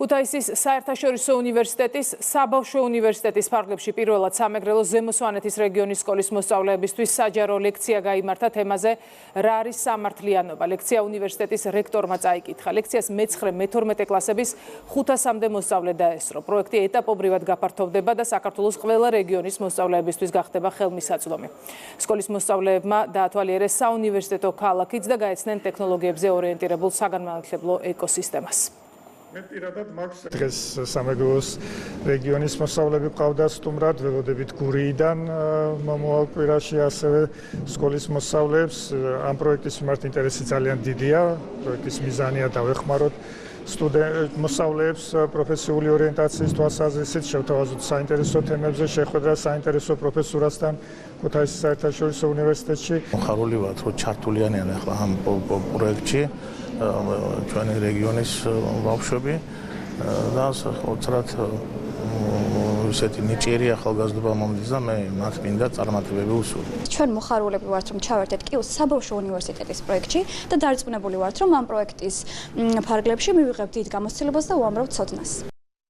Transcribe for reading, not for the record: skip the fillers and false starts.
ქუთაისის საერთაშორისო უნივერსიტეტის საბავშვო უნივერსიტეტის ფარგლებში პირველად სამეგრელო ზემო სვანეთის რეგიონის სკოლის მოსწავლეებისთვის საჯარო ლექცია გაიმართა თემაზე რა არის სამართლიანობა. ლექცია უნივერსიტეტის რექტორმა წაიკითხა. ლექციას მე-9-მე-12 კლასების 500-მდე მოსწავლე დაესწრო. პროექტი ეტაპობრივად გაფართოვდება და საქართველოს ყველა რეგიონის მოსწავლეებისთვის გახდება ხელმისაწვდომი. სკოლის მოსწავლეებმა დაათვალიერეს საუნივერსიტეტო ქალაქიც და გაეცნენ ტექნოლოგიებზე ორიენტირებულ საგანმანათლებლო ეკოსისტემას. დღეს სამეგრელოს რეგიონის მოსწავლეები ყავდა სტუმრად, ველოდებით გურიიდან მომავალ კვირაში ასევე სკოლის მოსწავლეებს. ამ პროექტის მიმართ ინტერესი ძალიან დიდია. პროექტის მიზანია დავეხმაროთ მოსწავლეებს პროფესიული ორიენტაციის თვალსაზრისით, შევთავაზოთ საინტერესო თემებზე შეხვედრა საინტერესო პროფესორასთან ქუთაისის საერთაშორისო უნივერსიტეტში. მხარული ვართ, რომ ჩართულიანიან ახლა ამ პროექტში ჩვენი რეგიონის ბავშვები და უცრად ისეთი ნიჭიერი ახალგაზრდობა მომდის და მე მათ მინდა წარმატებები ვუსურვო. ჩვენ მოხარულები ვართ, რომ ჩავერთეთ კიუს საბავშვო უნივერსიტეტის პროექტში და დარწმუნებული ვართ, რომ ამ პროექტის ფარგლებში მივიღებთ დიდ გამოცდილებას და უამრავ ცოდნას.